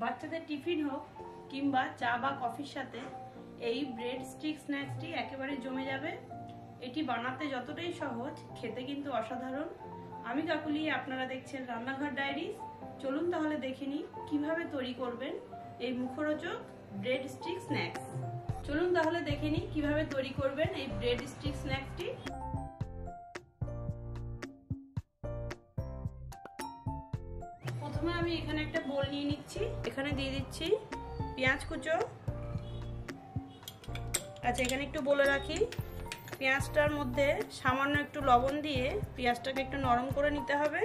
বাচ্চাদের টিফিন হোক কিংবা চা বা কফির সাথে এই ব্রেড স্টিক স্ন্যাক্সটি একেবারে জমে যাবে। এটি বানাতে যতটাই সহজ, খেতে কিন্তু অসাধারণ। আমি কাকুলি, আপনারা দেখছেন রান্নাঘর ডায়েরিজ। চলুন তাহলে দেখে নিই কিভাবে তৈরি করবেন এই মুখরোচক ব্রেড স্টিক স্ন্যাক্স। চলুন তাহলে দেখে নিই কিভাবে তৈরি করবেন এই ব্রেড স্টিক স্ন্যাক্সটি। প্রথমে আমি এখানে একটা বোল নিয়ে নিচ্ছি। এখানে দিয়ে দিচ্ছি পেঁয়াজ কুচো। আচ্ছা, এখানে একটু বলে রাখি, পেঁয়াজটার মধ্যে সামান্য একটু লবণ দিয়ে পেঁয়াজটাকে একটু নরম করে নিতে হবে।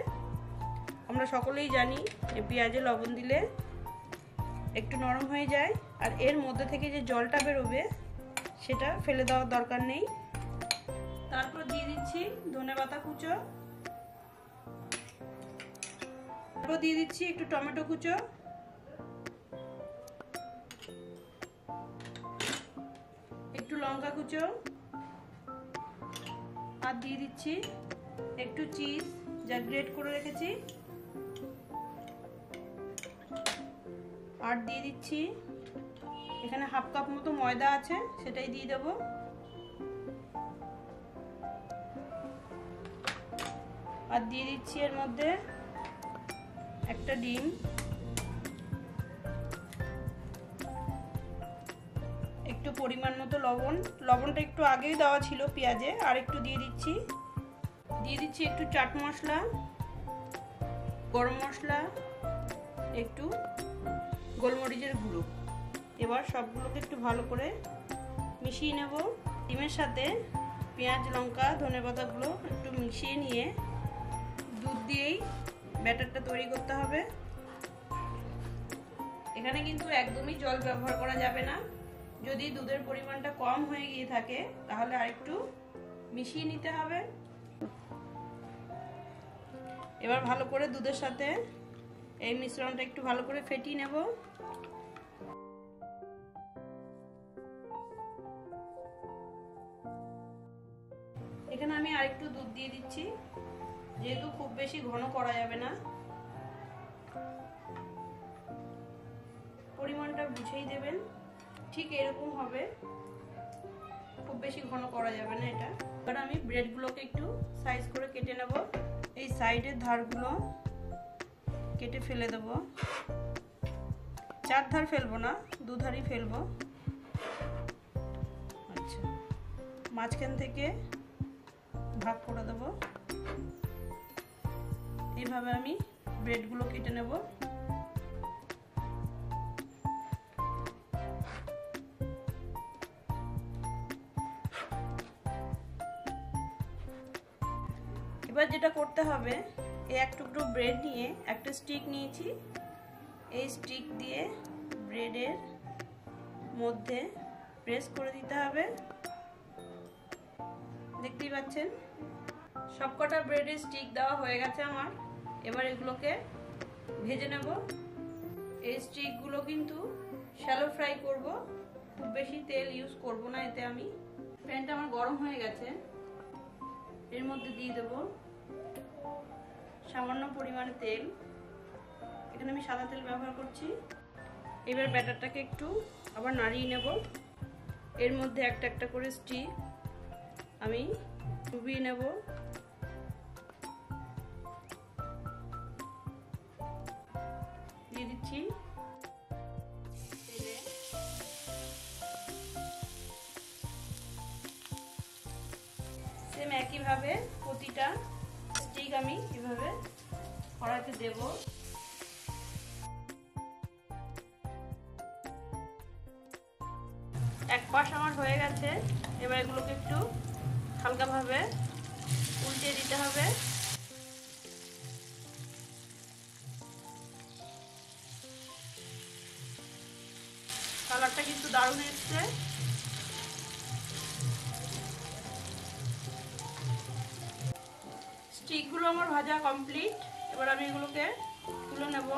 আমরা সকলেই জানি যে পেঁয়াজে লবণ দিলে একটু নরম হয়ে যায়, আর এর মধ্যে থেকে যে জলটা বেরোবে সেটা ফেলে দেওয়ার দরকার নেই। তারপর দিয়ে দিচ্ছি ধনেপাতা কুচো। তারপর দিয়ে দিচ্ছি একটু টমেটো কুচো, একটু লঙ্কা কুচো, আর দিয়ে দিচ্ছি একটু চিজ যা গ্রেট করে রেখেছি, আর দিয়ে দিচ্ছি এখানে হাফ কাপ মতো ময়দা আছে, সেটাই দিয়ে দেব। আর দিয়ে দিচ্ছি এর মধ্যে একটা ডিম, একটু পরিমাণ মতো লবণ। লবণটা একটু আগেই দেওয়া ছিল পেঁয়াজে, আর একটু দিয়ে দিচ্ছি। দিয়ে দিচ্ছি একটু চাট মশলা, গরম মশলা, একটু গোলমরিচের গুঁড়ো। এবার সবগুলোকে একটু ভালো করে মিশিয়ে নেব। ডিমের সাথে পেঁয়াজ, লঙ্কা, ধনেপাতাগুলো একটু মিশিয়ে নিয়ে দুধ দিয়েই ব্যাটারটা তৈরি করতে হবে। এখানে কিন্তু একদমই জল ব্যবহার করা যাবে না। যদি দুধের পরিমাণটা কম হয়ে গিয়ে থাকে তাহলে আরেকটু মিশিয়ে নিতে হবে। এবার ভালো করে দুধের সাথে এই মিশ্রণটা একটু ভালো করে ফেটিয়ে নেব। এখানে আমি আরেকটু দুধ দিয়ে দিচ্ছি, যেহেতু খুব বেশি ঘন করা যাবে না, পরিমাণটা বুঝেই দেবেন। ঠিক এরকম হবে, খুব বেশি ঘন করা যাবে না এটা। এবার আমি ব্রেডগুলোকে একটু সাইজ করে কেটে নেব। এই সাইডের ধারগুলো কেটে ফেলে দেব। চার ধার ফেলবো না, দুধারই ফেলবো। আচ্ছা, মাঝখান থেকে ভাগ করে দেব। এইভাবে আমি ব্রেডগুলো কেটে নেব। এবার যেটা করতে হবে, এই এক টুকরো ব্রেড নিয়ে একটা স্টিক নিয়েছি, এই স্টিক দিয়ে ব্রেডের মধ্যে প্রেস করে দিতে হবে। দেখতেই পাচ্ছেন সবকটা ব্রেডের স্টিক দেওয়া হয়ে গেছে আমার। এবার এগুলোকে ভেজে নেব। এই স্টিকগুলো কিন্তু শ্যালো ফ্রাই করব, খুব বেশি তেল ইউজ করব না এতে আমি। প্যানটা আমার গরম হয়ে গেছে, এর মধ্যে দিয়ে দেব সামান্য পরিমাণে তেল। এখানে আমি সাদা তেল ব্যবহার করছি। এবার ব্যাটারটাকে একটু আবার নাড়িয়ে নেব। এর মধ্যে একটা একটা করে স্টিক আমি ডুবিয়ে নেব। দিয়ে দিচ্ছি তেলে। সেম একইভাবে প্রতিটা স্টিক আমি এভাবে কড়াইতে দেব। এক পাশ আমার হয়ে গেছে, এবার এগুলোকে একটু হালকাভাবে উল্টে দিতে হবে। কালারটা কিন্তু দারুণ এসছে। স্টিকগুলো আমার ভাজা কমপ্লিট। এবার আমি এগুলোকে তুলে নেব।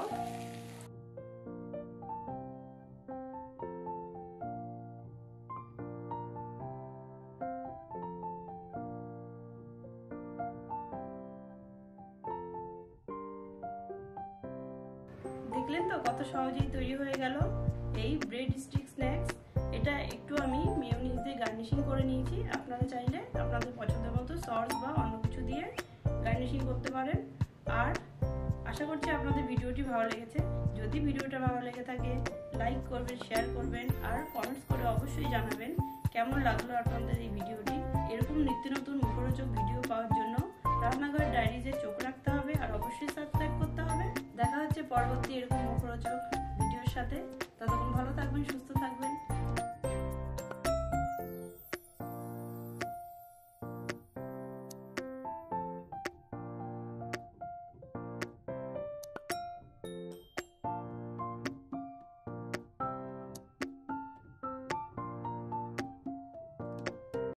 দেখলেন তো কত সহজেই তৈরি হয়ে গেল এই ব্রেড স্টিক স্ন্যাক্স। এটা একটু আমি মেয়োনিজ দিয়ে গার্নিশিং করে নিয়েছি। আপনারা চাইলে আপনাদের পছন্দের মতো সস বা অন্য কিছু দিয়ে গার্নিশিং করতে পারেন। আর আশা করছি আপনাদের ভিডিওটি ভালো লেগেছে। যদি ভিডিওটা ভালো লেগে থাকে লাইক করবেন, শেয়ার করবেন আর কমেন্টস করে অবশ্যই জানাবেন কেমন লাগলো আপনাদের এই ভিডিওটি। এরকম নিত্য নতুন মুখরোচক ভিডিও পাওয়ার জন্য রান্নাঘর ডায়েরিজে চোখ রাখতে হবে আর অবশ্যই সাবস্ক্রাইব করতে হবে। দেখা হচ্ছে পরবর্তী এরকম মুখরোচক ভিডিওর সাথে। ততক্ষণ ভালো থাকবেন, সুস্থ থাকবেন।